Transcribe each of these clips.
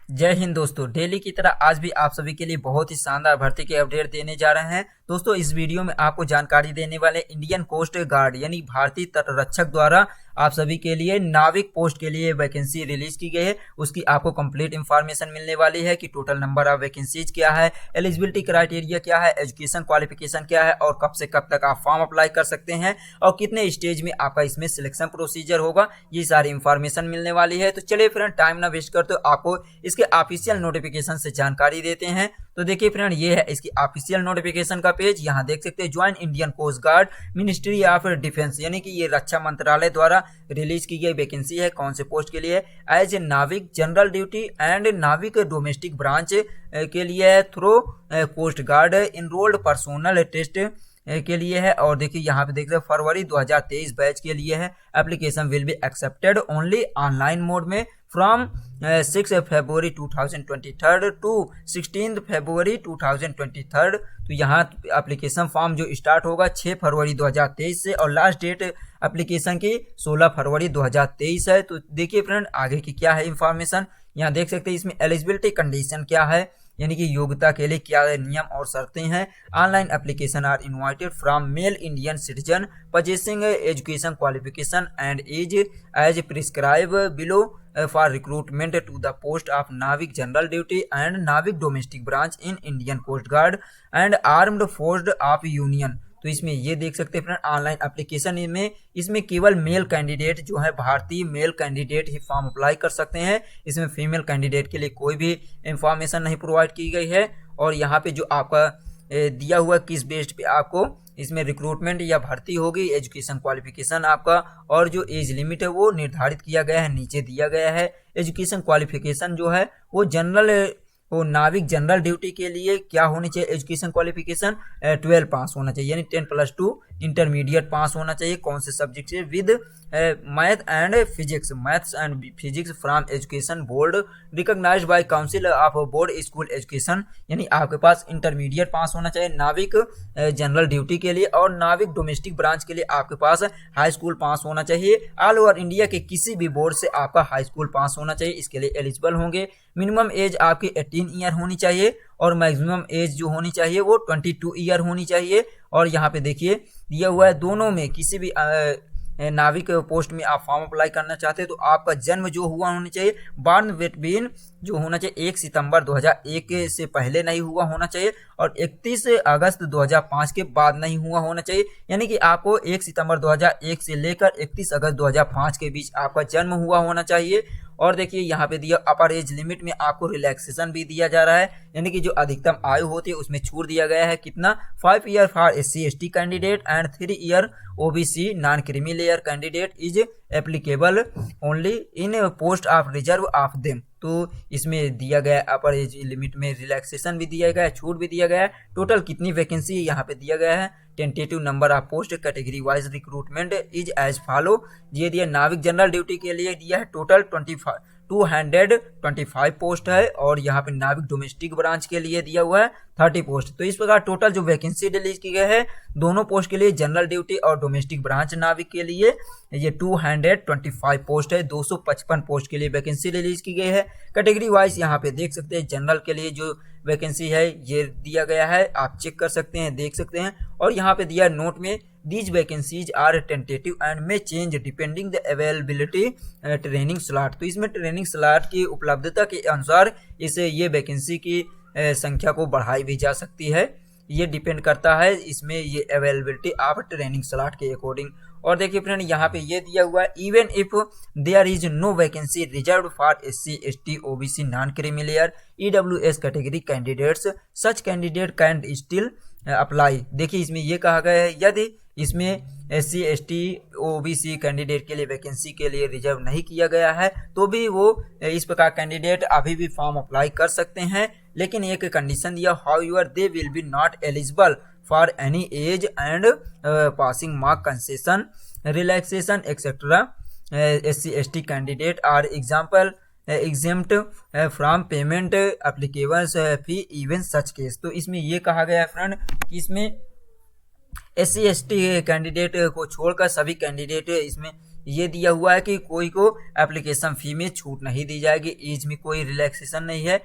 जय हिंद दोस्तों। डेली की तरह आज भी आप सभी के लिए बहुत ही शानदार भर्ती के अपडेट देने जा रहे हैं। दोस्तों इस वीडियो में आपको जानकारी देने वाले इंडियन कोस्ट गार्ड यानी भारतीय तटरक्षक द्वारा आप सभी के लिए नाविक पोस्ट के लिए वैकेंसी रिलीज की गई है। उसकी आपको कंप्लीट इंफॉर्मेशन मिलने वाली है कि टोटल नंबर ऑफ वैकेंसीज क्या है, एलिजिबिलिटी क्राइटेरिया क्या है, एजुकेशन क्वालिफिकेशन क्या है और कब से कब तक आप फॉर्म अप्लाई कर सकते हैं और कितने स्टेज में आपका इसमें सिलेक्शन प्रोसीजर होगा, ये सारी इंफॉर्मेशन मिलने वाली है। तो चलिए फ्रेंड टाइम ना वेस्ट करते आपको इसके ऑफिशियल नोटिफिकेशन से जानकारी देते हैं। तो देखिए फ्रेंड ये है इसकी ऑफिशियल नोटिफिकेशन का पेज। यहाँ देख सकते हैं join Indian coast guard ministry of defence यानी कि ये रक्षा मंत्रालय द्वारा रिलीज की गई वैकेंसी है। कौन से पोस्ट के लिए? As a Navik general duty and Navik domestic branch के लिए through coast guard enrolled personnel test के लिए है। और देखिए यहाँ पे देख रहे हैं फरवरी 2023 बैच के लिए है। Application will be accepted only online mode में फ्रॉम 6 फरवरी 2023 टू 16 फरवरी 2023। तो यहाँ एप्लीकेशन फॉर्म जो स्टार्ट होगा 6 फरवरी 2023 से और लास्ट डेट एप्लीकेशन की 16 फरवरी 2023 है। तो देखिए फ्रेंड आगे की क्या है इंफॉर्मेशन, यहाँ देख सकते हैं इसमें एलिजिबिलिटी कंडीशन क्या है यानी कि योग्यता के लिए क्या नियम और शर्तें हैं। Online application are invited from male Indian citizen possessing education qualification and age as prescribed below for recruitment to the post of Navik General Duty and Navik Domestic Branch in Indian Coast Guard and Armed Forces of Union। तो इसमें ये देख सकते हैं friend online application में इसमें केवल male candidate जो है भारतीय मेल कैंडिडेट ही फॉर्म अप्लाई कर सकते हैं। इसमें फीमेल कैंडिडेट के लिए कोई भी इंफॉर्मेशन नहीं प्रोवाइड की गई है। और यहाँ पे जो आपका दिया हुआ किस बेस्ड पे आपको इसमें रिक्रूटमेंट या भर्ती होगी, एजुकेशन क्वालिफिकेशन आपका और जो एज लिमिट है वो निर्धारित किया गया है, नीचे दिया गया है। एजुकेशन क्वालिफिकेशन जो है वो नाविक जनरल ड्यूटी के लिए क्या होनी चाहिए? एजुकेशन क्वालिफिकेशन 12 पास होना चाहिए यानी 10+2 इंटरमीडिएट पास होना चाहिए। कौन से सब्जेक्ट से? With maths and physics from education board recognised by council of board school education यानी आपके पास इंटरमीडिएट पास होना चाहिए नाविक जनरल ड्यूटी के लिए। और नाविक डोमेस्टिक ब्रांच के लिए आपके पास हाई स्कूल पास होना चाहिए। ऑल ओवर इंडिया के किसी भी बोर्ड से आपका हाई स्कूल पास होना चाहिए, इसके लिए एलिजिबल होंगे। मिनिमम एज आपकी 18 ईयर होनी चाहिए और मैक्सिमम एज जो होनी चाहिए वो 22 ईयर होनी चाहिए। और यहाँ पे देखिए दिया हुआ है दोनों में किसी भी नाविक पोस्ट में आप फॉर्म अप्लाई करना चाहते हैं तो आपका जन्म जो हुआ होना चाहिए बॉर्न बिटवीन जो होना चाहिए 1 सितंबर 2001 से पहले नहीं हुआ होना चाहिए और 31 अगस्त 2005 के बाद नहीं हुआ होना चाहिए। यानी कि आपको 1 सितंबर 2001 से लेकर 31 अगस्त 2005 के बीच आपका जन्म हुआ होना चाहिए। और देखिए यहाँ पे दिया अपर एज लिमिट में आपको रिलैक्सेशन भी दिया जा रहा है यानी कि जो अधिकतम आयु होती है उसमें छूट दिया गया है। कितना? 5 year for SC/ST candidate and 3 year OBC non creamy layer candidate is applicable only in post of reserve of them. तो इसमें दिया गया अपर एज लिमिट में रिलैक्सेशन भी दिया गया है, छूट भी दिया गया है। टोटल कितनी वैकेंसी यहाँ पे दिया गया है? Tentative number of post category wise recruitment is as follow. ये दिया नाविक जनरल ड्यूटी के लिए दिया है टोटल 225 पोस्ट है और यहाँ पे नाविक डोमेस्टिक ब्रांच के लिए दिया हुआ है 30 पोस्ट। तो इस प्रकार टोटल जो वैकेंसी रिलीज की गई है दोनों पोस्ट के लिए जनरल ड्यूटी और डोमेस्टिक ब्रांच नाविक के लिए ये 225 पोस्ट है। 255 पोस्ट के लिए वैकेंसी रिलीज की गई है। कैटेगरी वाइज यहाँ पे देख सकते हैं जनरल के लिए जो वैकेंसी है ये दिया गया है, आप चेक कर सकते हैं, देख सकते हैं। और यहाँ पे दिया नोट में These vacancies are tentative and may change depending the availability training slot. तो इसमें ट्रेनिंग स्लॉट की उपलब्धता के अनुसार इसे ये वैकेंसी की संख्या को बढ़ाई भी जा सकती है। ये डिपेंड करता है इसमें ये अवेलेबिलिटी ऑफ ट्रेनिंग स्लॉट के अकॉर्डिंग। और देखिए फ्रेंड यहाँ पे ये दिया हुआ है even if there is no vacancy reserve for SC/ST OBC non creamy layer EWS category candidates such candidate can still apply. देखिए इसमें ये कहा गया है यदि इसमें SC/ST OBC कैंडिडेट के लिए वैकेंसी के लिए रिजर्व नहीं किया गया है तो भी वो इस प्रकार कैंडिडेट अभी भी फॉर्म अप्लाई कर सकते हैं। लेकिन एक कंडीशन दिया however they will be not eligible for any age and passing mark concession relaxation etcetera. SC/ST candidate are example exempt from payment applicable fee even such case. तो इसमें ये कहा गया है फ्रेंड कि इसमें SC/ST कैंडिडेट को छोड़कर सभी कैंडिडेट इसमें ये दिया हुआ है कि कोई को एप्लीकेशन फ़ी में छूट नहीं दी जाएगी, एज में कोई रिलैक्सेशन नहीं है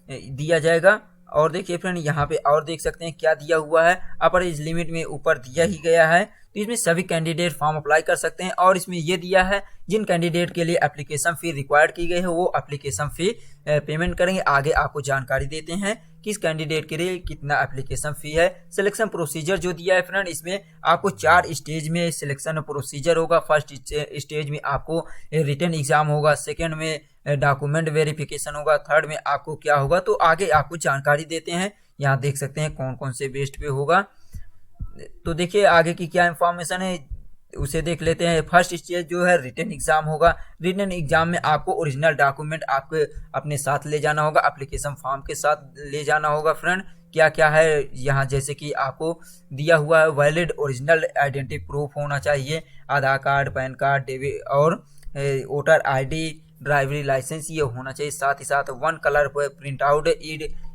दिया जाएगा। और देखिए फ्रेंड यहाँ पे और देख सकते हैं क्या दिया हुआ है, अपर एज लिमिट में ऊपर दिया ही गया है। तो इसमें सभी कैंडिडेट फॉर्म अप्लाई कर सकते हैं और इसमें ये दिया है जिन कैंडिडेट के लिए एप्लीकेशन फ़ी रिक्वायर्ड की गई है वो एप्लीकेशन फ़ी पेमेंट करेंगे। आगे आपको जानकारी देते हैं किस कैंडिडेट के लिए कितना एप्लीकेशन फ़ी है। सिलेक्शन प्रोसीजर जो दिया है फ्रेंड, इसमें आपको 4 स्टेज में सिलेक्शन प्रोसीजर होगा। फर्स्ट स्टेज में आपको रिटन एग्जाम होगा, सेकेंड में डॉक्यूमेंट वेरिफिकेशन होगा, थर्ड में आपको क्या होगा, तो आगे आपको जानकारी देते हैं। यहाँ देख सकते हैं कौन कौन से बेस्ट पे होगा। तो देखिए आगे की क्या इंफॉर्मेशन है उसे देख लेते हैं। फर्स्ट स्टेज जो है रिटन एग्जाम होगा। रिटन एग्जाम में आपको ओरिजिनल डॉक्यूमेंट आपके अपने साथ ले जाना होगा, एप्लीकेशन फॉर्म के साथ ले जाना होगा फ्रेंड। क्या क्या है यहाँ, जैसे कि आपको दिया हुआ है वैलिड ओरिजिनल आइडेंटिटी प्रूफ होना चाहिए, आधार कार्ड, पैन कार्ड, डेबिट और वोटर आईडी, ड्राइवरी लाइसेंस ये होना चाहिए। साथ ही साथ 1 colour print out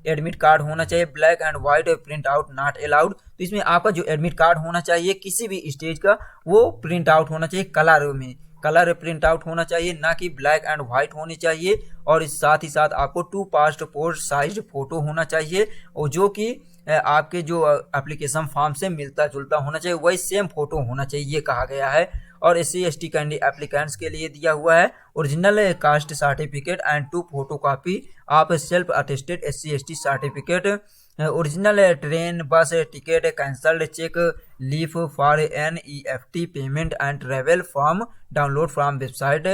admit card होना चाहिए। Black and white print out not allowed. तो इसमें आपका जो एडमिट कार्ड होना चाहिए किसी भी स्टेज का वो प्रिंट आउट होना चाहिए कलर में, कलर प्रिंट आउट होना चाहिए, ना कि ब्लैक एंड व्हाइट होनी चाहिए। और इस साथ ही साथ आपको 2 पासपोर्ट साइज फोटो होना चाहिए और जो कि आपके जो एप्लीकेशन फॉर्म से मिलता जुलता होना चाहिए, वही सेम फोटो होना चाहिए ये कहा गया है। और SC/ST कैंडिडेट एप्लीकेंट्स के लिए दिया हुआ है original caste certificate and 2 photocopy आप self attested SC/ST certificate, original train bus ticket, cancelled cheque leaf for NEFT payment and travel form download from website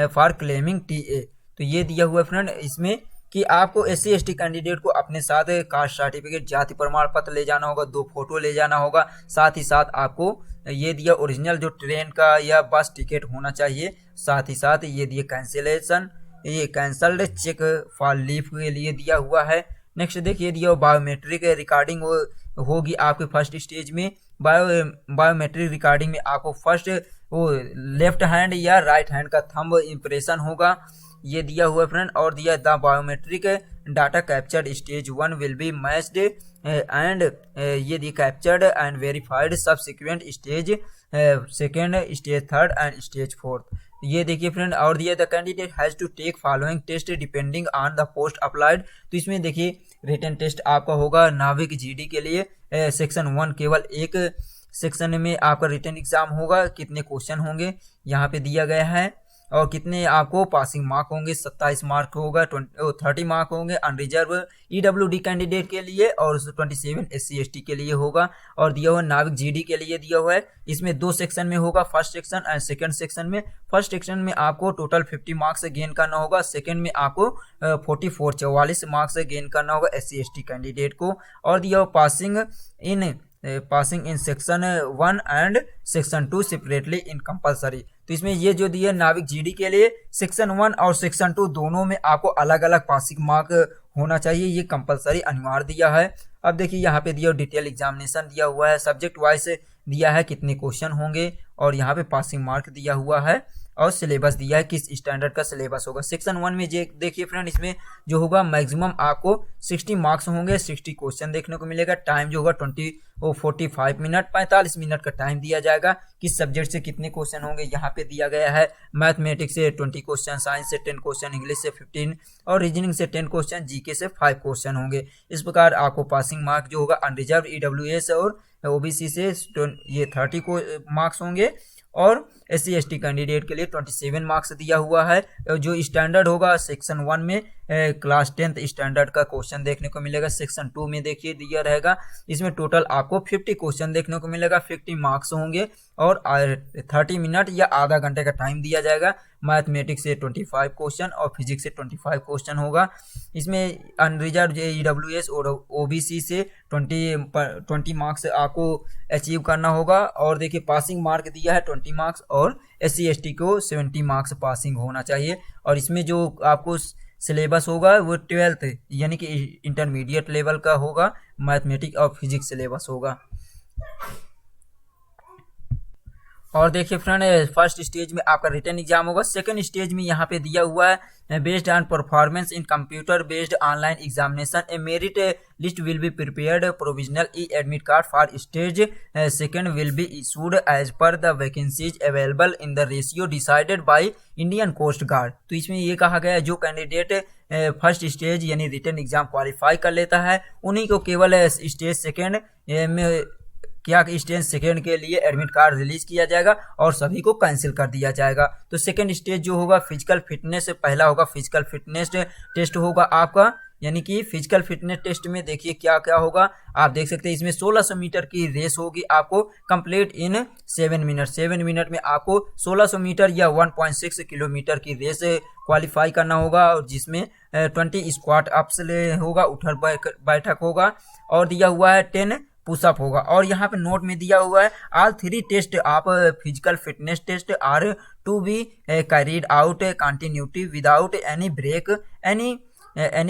for claiming TA। तो ये दिया हुआ है फ्रेंड इसमें कि आपको SC/ST कैंडिडेट को अपने साथ कास्ट सर्टिफिकेट, जाति प्रमाण पत्र ले जाना होगा, 2 फोटो ले जाना होगा। साथ ही साथ आपको ये दिया ओरिजिनल जो ट्रेन का या बस टिकट होना चाहिए। साथ ही साथ ये दिए कैंसिलेशन, ये कैंसल्ड चेक फॉर लीव के लिए दिया हुआ है। नेक्स्ट देखिए दिया बायोमेट्रिक रिकॉर्डिंग होगी आपके फर्स्ट स्टेज में। बायोमेट्रिक रिकॉर्डिंग में आपको फर्स्ट वो लेफ्ट हैंड या राइट हैंड का थंब इम्प्रेशन होगा, ये दिया हुआ है फ्रेंड। और दिया the biometric data captured stage 1 will be matched and ये दी captured and verified subsequent stage second, stage 3 and stage 4। ये देखिए फ्रेंड। और दिया the candidate has to take following test depending on the post applied. तो इसमें देखिए written test आपका होगा नाविक GD के लिए सेक्शन 1 केवल एक सेक्शन में आपका रिटन एग्जाम होगा। कितने क्वेश्चन होंगे यहाँ पे दिया गया है और कितने आपको पासिंग मार्क होंगे, 27 मार्क होगा, 30 मार्क होंगे अनरिजर्व EWD कैंडिडेट के लिए और 27 SC/ST के लिए होगा। और दिया हुआ नाविक GD के लिए दिया हुआ है, इसमें 2 सेक्शन में होगा, first section and second section में। फर्स्ट सेक्शन में आपको टोटल 50 मार्क्स गेन करना होगा, सेकंड में आपको 44 मार्क्स गेन करना होगा SC/ST कैंडिडेट को। और दिया हुआ passing in section 1 and section 2 separately in compulsory. तो इसमें ये जो दिया नाविक GD के लिए सेक्शन 1 और सेक्शन 2 दोनों में आपको अलग अलग पासिंग मार्क होना चाहिए, ये कंपलसरी अनिवार्य दिया है। अब देखिए यहाँ पे दिया डिटेल एग्जामिनेशन दिया हुआ है, सब्जेक्ट वाइज दिया है कितने क्वेश्चन होंगे और यहाँ पे पासिंग मार्क दिया हुआ है और सिलेबस दिया है किस स्टैंडर्ड का सिलेबस होगा। सेक्शन 1 में देखिए फ्रेंड इसमें जो होगा मैक्सिमम आपको 60 मार्क्स होंगे, 60 क्वेश्चन देखने को मिलेगा। टाइम जो होगा 45 मिनट 45 मिनट का टाइम दिया जाएगा। किस सब्जेक्ट से कितने क्वेश्चन होंगे यहाँ पे दिया गया है। मैथमेटिक्स से 20 क्वेश्चन, साइंस से 10 क्वेश्चन, इंग्लिश से 15 और रीजनिंग से 10 क्वेश्चन, GK से 5 क्वेश्चन होंगे। इस प्रकार आपको पासिंग मार्क जो होगा अनरिजर्व EWS और OBC से ये 30 को मार्क्स होंगे और SC/ST कैंडिडेट के लिए 27 मार्क्स दिया हुआ है। जो स्टैंडर्ड होगा सेक्शन 1 में क्लास 10th स्टैंडर्ड का क्वेश्चन देखने को मिलेगा। सेक्शन 2 में देखिए दिया रहेगा, इसमें टोटल आपको 50 क्वेश्चन देखने को मिलेगा, 50 मार्क्स होंगे और 30 मिनट या आधा घंटे का टाइम दिया जाएगा। मैथमेटिक्स से 25 क्वेश्चन और फिजिक्स से 25 क्वेश्चन होगा। इसमें अनरिजर्व EWS और OBC से 20 मार्क्स आपको अचीव करना होगा। और देखिए पासिंग मार्क दिया है 20 मार्क्स और SC/ST को 70 मार्क्स पासिंग होना चाहिए। और इसमें जो आपको सिलेबस होगा वो 12th यानी कि इंटरमीडिएट लेवल का होगा, मैथमेटिक्स और फिजिक्स सिलेबस होगा। और देखिए फ्रेंड, फर्स्ट स्टेज में आपका रिटन एग्जाम होगा। सेकंड स्टेज में यहाँ पे दिया हुआ है based on performance in computer based online examination a merit list will be prepared provisional e admit card for stage second will be issued as per the vacancies available in the ratio decided by Indian coast guard. तो इसमें ये कहा गया है जो candidate first stage यानी written exam qualify कर लेता है उन्हीं को केवल स्टेज सेकेंड में क्या स्टेज सेकेंड के लिए एडमिट कार्ड रिलीज किया जाएगा और सभी को कैंसिल कर दिया जाएगा। तो सेकेंड स्टेज जो होगा फिजिकल फिटनेस, पहला होगा फिजिकल फिटनेस टेस्ट होगा आपका, यानी कि फिजिकल फिटनेस टेस्ट में देखिए क्या क्या होगा। आप देख सकते हैं इसमें 1600 मीटर की रेस होगी आपको कंप्लीट इन 7 मिनट। 7 मिनट में आपको 1600 मीटर या 1.6 किलोमीटर की रेस क्वालिफाई करना होगा और जिसमें 20 स्क्वाट अप्स होगा, उठक बैठक होगा और दिया हुआ है 10 पुशअप होगा। और यहाँ पे नोट में दिया हुआ है ऑल 3 टेस्ट आप physical fitness test are to be carried out continuity without any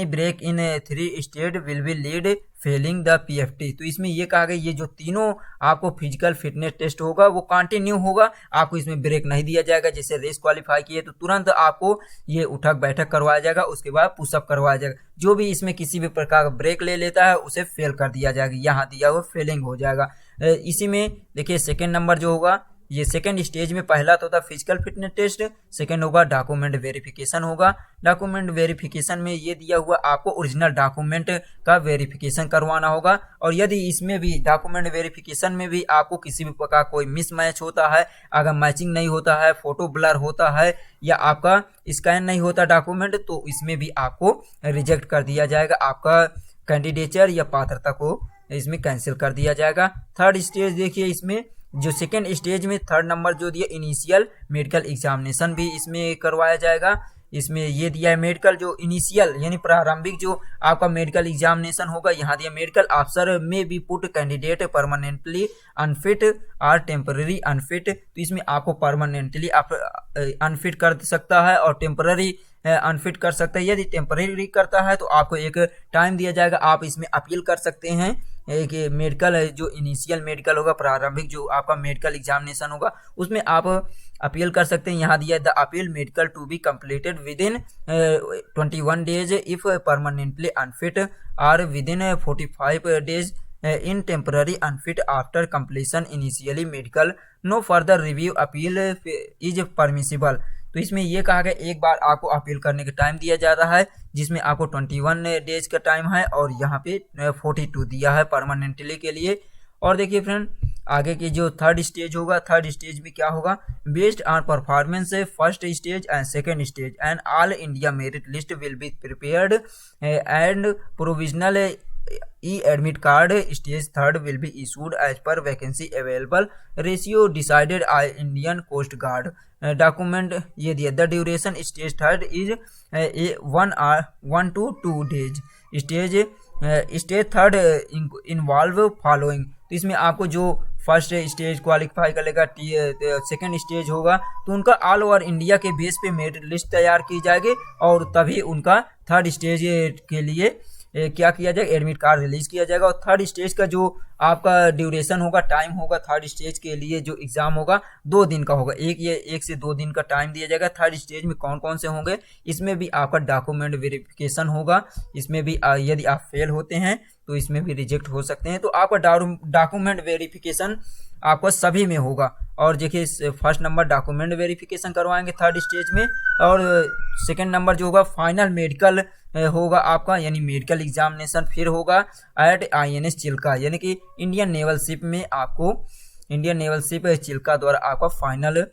break in 3 state will be lead failing the PFT. तो इसमें ये कहा गया ये जो तीनों आपको फिजिकल फिटनेस टेस्ट होगा वो कंटिन्यू होगा, आपको इसमें ब्रेक नहीं दिया जाएगा। जैसे रेस क्वालिफाई किए तो तुरंत आपको ये उठक बैठक करवाया जाएगा, उसके बाद पुशअप करवाया जाएगा। जो भी इसमें किसी भी प्रकार का ब्रेक ले लेता है उसे फेल कर दिया जाएगा, यहाँ दिया हुआ फेलिंग हो जाएगा। इसी में देखिए सेकेंड नंबर जो होगा ये सेकंड स्टेज में पहला तो था फिजिकल फिटनेस टेस्ट, सेकंड होगा डॉक्यूमेंट वेरिफिकेशन होगा। डॉक्यूमेंट वेरिफिकेशन में ये दिया हुआ आपको ओरिजिनल डॉक्यूमेंट का वेरिफिकेशन करवाना होगा और यदि इसमें भी डॉक्यूमेंट वेरिफिकेशन में भी आपको किसी भी प्रकार कोई मिसमैच होता है, अगर मैचिंग नहीं होता है, फोटो ब्लर होता है या आपका स्कैन नहीं होता डॉक्यूमेंट, तो इसमें भी आपको रिजेक्ट कर दिया जाएगा, आपका कैंडिडेचर या पात्रता को इसमें कैंसिल कर दिया जाएगा। थर्ड स्टेज देखिए इसमें जो सेकेंड स्टेज में थर्ड नंबर जो दिया इनिशियल मेडिकल एग्जामिनेशन भी इसमें करवाया जाएगा। इसमें ये दिया है मेडिकल जो इनिशियल यानी प्रारंभिक जो आपका मेडिकल एग्जामिनेशन होगा, यहाँ दिया मेडिकल ऑफिसर में B put candidate permanently unfit और टेम्पररी अनफिट। तो इसमें आपको परमानेंटली अनफिट कर सकता है और टेम्पररी अनफिट कर सकता है। यदि टेम्पररी करता है तो आपको एक टाइम दिया जाएगा, आप इसमें अपील कर सकते हैं। एक मेडिकल जो इनिशियल मेडिकल होगा प्रारंभिक जो आपका मेडिकल एग्जामिनेशन होगा उसमें आप अपील कर सकते हैं। यहाँ दिया the appeal medical to be completed within 21 days if permanently unfit और within 45 days in temporary unfit after completion initially medical no further review appeal is permissible. तो इसमें ये कहा गया एक बार आपको अपील करने का टाइम दिया जा रहा है जिसमें आपको 21 डेज का टाइम है और यहाँ पे 42 दिया है परमानेंटली के लिए। और देखिए फ्रेंड आगे की जो थर्ड स्टेज होगा, थर्ड स्टेज में क्या होगा based on performance first stage and second stage and all India merit list will be prepared and provisional e admit card stage third will be issued as per vacancy available ratio decided by Indian coast guard. Document ये दिया the duration stage third is 1 to 2 days. Stage third involve following. तो इसमें आपको जो first stage qualify कर लेगा second stage होगा तो उनका ऑल ओवर इंडिया के बेस पे मेरिट लिस्ट तैयार की जाएगी और तभी उनका थर्ड स्टेज के लिए क्या किया जाएगा एडमिट कार्ड रिलीज किया जाएगा। और थर्ड स्टेज का जो आपका ड्यूरेशन होगा टाइम होगा थर्ड स्टेज के लिए जो एग्जाम होगा 2 दिन का होगा, 1 से 2 दिन का टाइम दिया जाएगा। थर्ड स्टेज में कौन कौन से होंगे इसमें भी आपका डॉक्यूमेंट वेरिफिकेशन होगा, इसमें भी यदि आप फेल होते हैं तो इसमें भी रिजेक्ट हो सकते हैं। तो आपका डॉक्यूमेंट वेरिफिकेशन आपको सभी में होगा। और देखिए फर्स्ट नंबर डॉक्यूमेंट वेरिफिकेशन करवाएंगे थर्ड स्टेज में और सेकंड नंबर जो होगा फाइनल मेडिकल होगा आपका यानी मेडिकल एग्जामिनेशन फिर होगा एट INS चिल्का यानी कि इंडियन नेवल शिप में आपको इंडियन नेवल शिप चिल्का द्वारा आपका फाइनल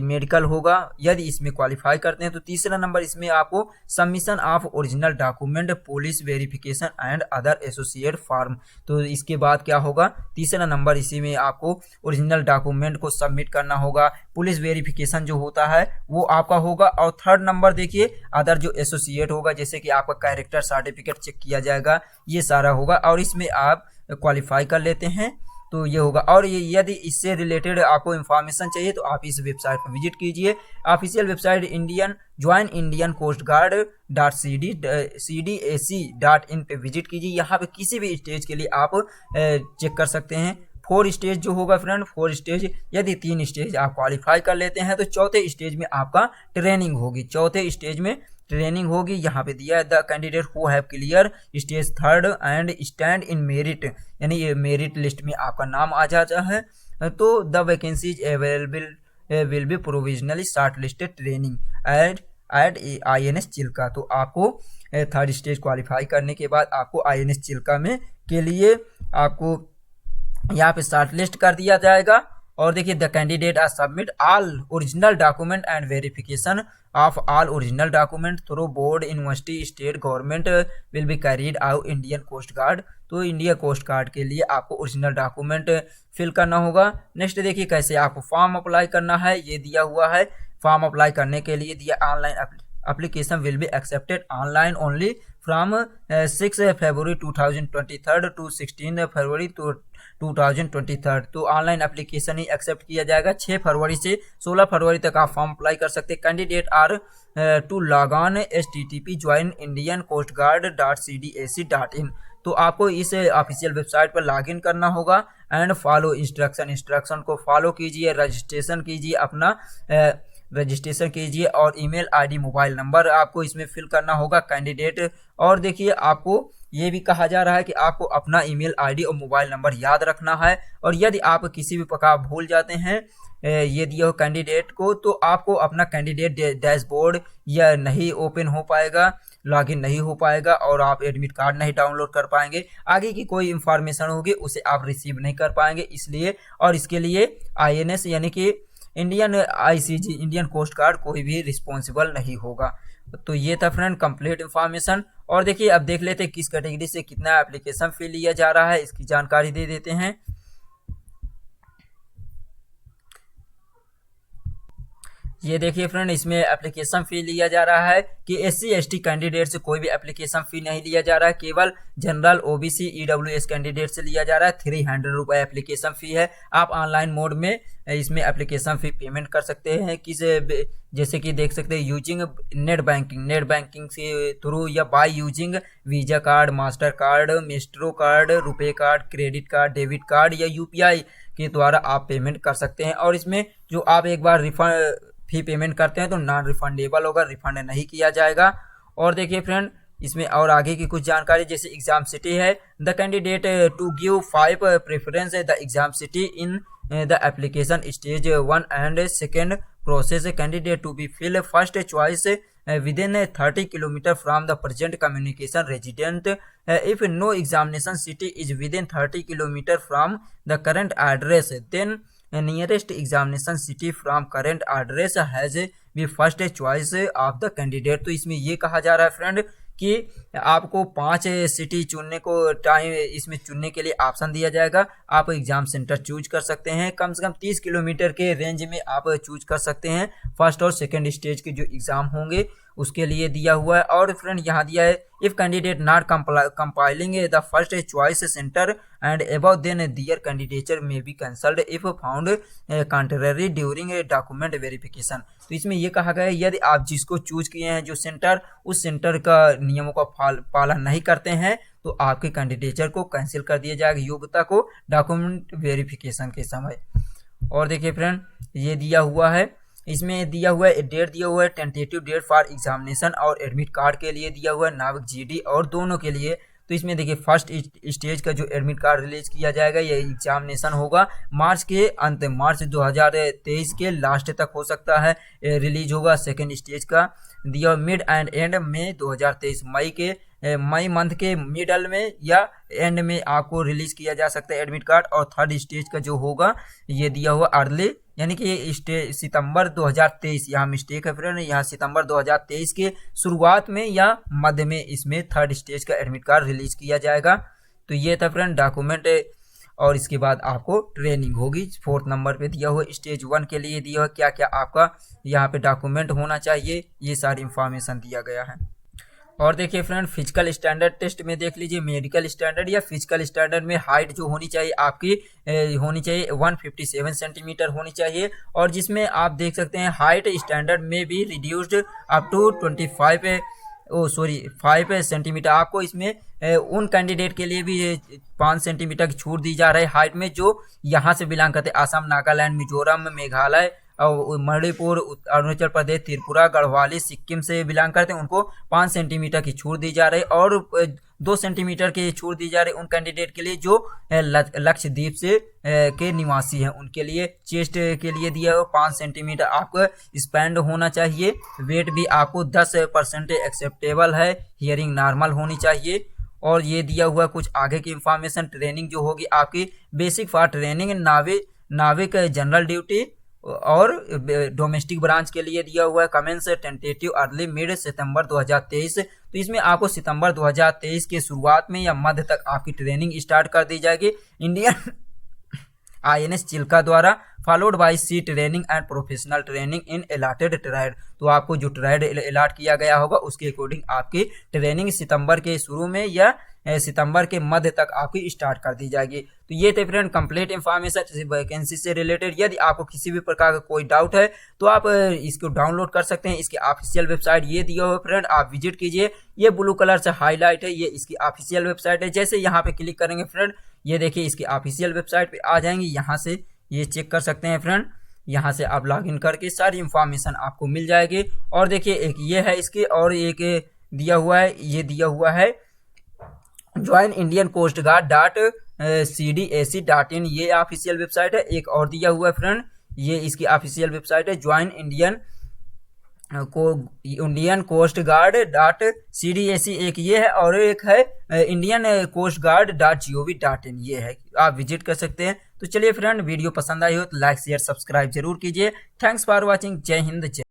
मेडिकल होगा यदि इसमें क्वालिफाई करते हैं। तो तीसरा नंबर इसमें आपको submission of original document police verification and other associate form. तो इसके बाद क्या होगा तीसरा नंबर इसी में आपको ओरिजिनल डॉक्यूमेंट को सबमिट करना होगा, पुलिस वेरिफिकेशन जो होता है वो आपका होगा। और थर्ड नंबर देखिए अदर जो एसोसिएट होगा जैसे कि आपका कैरेक्टर सर्टिफिकेट चेक किया जाएगा, ये सारा होगा और इसमें आप क्वालिफाई कर लेते हैं तो ये होगा। और ये यदि इससे रिलेटेड आपको इन्फॉर्मेशन चाहिए तो आप इस वेबसाइट पर विजिट कीजिए। Official website Indian coast guard .cdac.in पे विजिट कीजिए। यहाँ पे किसी भी स्टेज के लिए आप चेक कर सकते हैं 4 स्टेज जो होगा फ्रेंड, 4 स्टेज, यदि 3 स्टेज आप क्वालिफाई कर लेते हैं तो चौथे स्टेज में आपका ट्रेनिंग होगी। चौथे स्टेज में ट्रेनिंग होगी। यहाँ पे दिया है the candidate who have clear stage 3 and stand in merit, यानी ये मेरिट लिस्ट में आपका नाम आ जाता है तो the vacancies available will be provisionally shortlisted training at INS Chilka. तो आपको 3rd स्टेज क्वालिफाई करने के बाद आपको INS चिल्का में के लिए आपको यहाँ पे शॉर्ट लिस्ट कर दिया जाएगा। और देखिए the candidate are submit all original document and verification of all original document through board university state government will be carried out Indian coast guard. तो इंडिया कोस्ट गार्ड के लिए आपको ओरिजिनल डॉक्यूमेंट फिल करना होगा। Next देखिए कैसे आपको form apply करना है, ये दिया हुआ है। फॉर्म अप्लाई करने के लिए दिया online application will be accepted online only from 6 February 2023 to 16 February 2023। तो ऑनलाइन एप्लीकेशन ही एक्सेप्ट किया जाएगा। 6 फरवरी से 16 फरवरी तक आप फॉर्म अप्लाई कर सकते हैं। Candidate are to log on http join indian coast guard .cdac.in। तो आपको इस ऑफिशियल वेबसाइट पर लॉगिन करना होगा एंड फॉलो इंस्ट्रक्शन को फॉलो कीजिए, रजिस्ट्रेशन कीजिए और ईमेल आईडी मोबाइल नंबर आपको इसमें फिल करना होगा कैंडिडेट। और देखिए आपको ये भी कहा जा रहा है कि आपको अपना ईमेल आईडी और मोबाइल नंबर याद रखना है। और यदि आप किसी भी प्रकार भूल जाते हैं ये दिए हो कैंडिडेट को, तो आपको अपना कैंडिडेट डैशबोर्ड या नहीं ओपन हो पाएगा, लॉगिन नहीं हो पाएगा और आप एडमिट कार्ड नहीं डाउनलोड कर पाएंगे। आगे की कोई इंफॉर्मेशन होगी उसे आप रिसीव नहीं कर पाएंगे। इसलिए और इसके लिए INS यानी कि Indian ICG Indian coast guard कोई भी रिस्पॉन्सिबल नहीं होगा। तो ये था फ्रेंड कंप्लीट इन्फॉर्मेशन। और देखिए अब देख लेते हैं किस कैटेगरी से कितना एप्लीकेशन फी लिया जा रहा है, इसकी जानकारी दे देते हैं। ये देखिए फ्रेंड इसमें एप्लीकेशन फी लिया जा रहा है कि SC ST कैंडिडेट से कोई भी एप्लीकेशन फी नहीं लिया जा रहा है, केवल जनरल OBC EWS कैंडिडेट से लिया जा रहा है। 300 रुपये एप्लीकेशन फी है। आप ऑनलाइन मोड में इसमें एप्लीकेशन फी पेमेंट कर सकते हैं किस जैसे कि देख सकते हैं यूजिंग नेट बैंकिंग से थ्रू या by using visa card, master card, maestro card, RuPay card, credit card, debit card या UPI के द्वारा आप पेमेंट कर सकते हैं। और इसमें जो आप एक बार रिफंड फी पेमेंट करते हैं तो नॉन रिफंडेबल होगा, रिफंड नहीं किया जाएगा। और देखिए फ्रेंड इसमें और आगे की कुछ जानकारी जैसे एग्जाम सिटी है, the candidate to give 5 preference the exam city in the application stage 1 and second process candidate to be fill first choice within 30 km from the present communication resident if no examination city is within 30 km from the current address then nearest examination city from current address has be first choice of the candidate। तो इसमें ये कहा जा रहा है friend कि आपको 5 city चुनने को टाइम इसमें चुनने के लिए ऑप्शन दिया जाएगा। आप एग्जाम सेंटर चूज कर सकते हैं, कम से कम 30 किलोमीटर के रेंज में आप चूज कर सकते हैं। फर्स्ट और सेकंड स्टेज के जो एग्जाम होंगे उसके लिए दिया हुआ है। और फ्रेंड यहाँ दिया है if candidate not compiling the first choice centre and above then their candidature may be cancelled if found contrary during document verification. तो इसमें यह कहा गया है यदि आप जिसको चूज किए हैं जो सेंटर, उस सेंटर का नियमों का पालन नहीं करते हैं तो आपके कैंडिडेचर को कैंसिल कर दिया जाएगा योग्यता को डॉक्यूमेंट वेरिफिकेशन के समय। और देखिए फ्रेंड ये दिया हुआ है, इसमें दिया हुआ है डेट दिया हुआ है टेंटेटिव डेट फॉर एग्जामिनेशन और एडमिट कार्ड के लिए दिया हुआ है नाविक GD और दोनों के लिए। तो इसमें देखिए फर्स्ट स्टेज का जो एडमिट कार्ड रिलीज किया जाएगा ये एग्जामिनेशन होगा मार्च के अंत, मार्च 2023 के लास्ट तक हो सकता है रिलीज होगा। सेकेंड स्टेज का दिया मिड एंड एंड में 2023 मई मंथ के मिडल में या एंड में आपको रिलीज किया जा सकता है एडमिट कार्ड। और थर्ड स्टेज का जो होगा ये दिया हुआ अर्ली यानी कि सितंबर 2023, यहाँ मिस्टेक है फ्रेंड, यहाँ सितंबर 2023 के शुरुआत में या मध्य में इसमें थर्ड स्टेज का एडमिट कार्ड रिलीज किया जाएगा। तो ये था फ्रेंड डॉक्यूमेंट। और इसके बाद आपको ट्रेनिंग होगी। 4th नंबर पे दिया हुआ स्टेज 1 के लिए दिया हुआ क्या क्या आपका यहाँ पे डॉक्यूमेंट होना चाहिए, ये सारी इंफॉर्मेशन दिया गया है। और देखिए फ्रेंड फिजिकल स्टैंडर्ड टेस्ट में देख लीजिए मेडिकल स्टैंडर्ड या फिजिकल स्टैंडर्ड में हाइट जो होनी चाहिए आपकी होनी चाहिए 157 सेंटीमीटर होनी चाहिए। और जिसमें आप देख सकते हैं हाइट स्टैंडर्ड में भी रिड्यूस्ड अप टू 25 5 सेंटीमीटर आपको इसमें उन कैंडिडेट के लिए भी 5 सेंटीमीटर की छूट दी जा रही है हाइट में जो यहाँ से बिलोंग करते हैं। असम, नागालैंड, मिजोरम, मेघालय, मणिपुर, अरुणाचल प्रदेश, त्रिपुरा, गढ़वाली, सिक्किम से बिलोंग करते हैं, उनको 5 सेंटीमीटर की छूट दी जा रही है। और 2 सेंटीमीटर की छूट दी जा रही है उन कैंडिडेट के लिए जो लक्षद्वीप से के निवासी हैं, उनके लिए। चेस्ट के लिए दिया हुआ 5 सेंटीमीटर आपका स्पैंड होना चाहिए। वेट भी आपको 10% एक्सेप्टेबल है। हियरिंग नॉर्मल होनी चाहिए। और ये दिया हुआ कुछ आगे की इंफॉर्मेशन। ट्रेनिंग जो होगी आपकी बेसिक फॉर ट्रेनिंग नाविक जनरल ड्यूटी और डोमेस्टिक ब्रांच के लिए दिया हुआ है। कमेंस टेंटेटिव अर्ली मिड सितंबर 2023। तो इसमें आपको सितंबर 2023 के शुरुआत में या मध्य तक आपकी ट्रेनिंग स्टार्ट कर दी जाएगी इंडियन INS चिल्का द्वारा, followed by sea training and professional training in allotted trade. तो आपको जो ट्रेड अलॉट किया गया होगा उसके अकॉर्डिंग आपकी ट्रेनिंग सितंबर के शुरू में या सितंबर के मध्य तक आपकी स्टार्ट कर दी जाएगी। तो ये थे फ्रेंड कंप्लीट इंफॉर्मेशन वैकेंसी से रिलेटेड। यदि आपको किसी भी प्रकार का कोई डाउट है तो आप इसको डाउनलोड कर सकते हैं। इसकी ऑफिशियल वेबसाइट ये दिया हुआ फ्रेंड, आप विजिट कीजिए। ये ब्लू कलर से हाईलाइट है, ये इसकी ऑफिशियल वेबसाइट है। जैसे यहाँ पे क्लिक करेंगे फ्रेंड, ये देखिए इसकी ऑफिशियल वेबसाइट पे आ जाएंगे। यहाँ से ये चेक कर सकते हैं फ्रेंड, यहाँ से आप लॉगिन करके सारी इंफॉर्मेशन आपको मिल जाएगी। और देखिए एक ये है इसके, और एक दिया हुआ है, ये दिया हुआ है join Indian coast guard .cdac.in, ये ऑफिशियल वेबसाइट है। एक और दिया हुआ है फ्रेंड, ये इसकी ऑफिशियल वेबसाइट है join Indian coast guard .cdac, एक ये है। और एक है इंडियन कोस्ट गार्ड .gov.in, ये है, आप विजिट कर सकते हैं। तो चलिए फ्रेंड, वीडियो पसंद आई हो तो लाइक शेयर सब्सक्राइब जरूर कीजिए। Thanks for watching. जय हिंद। जय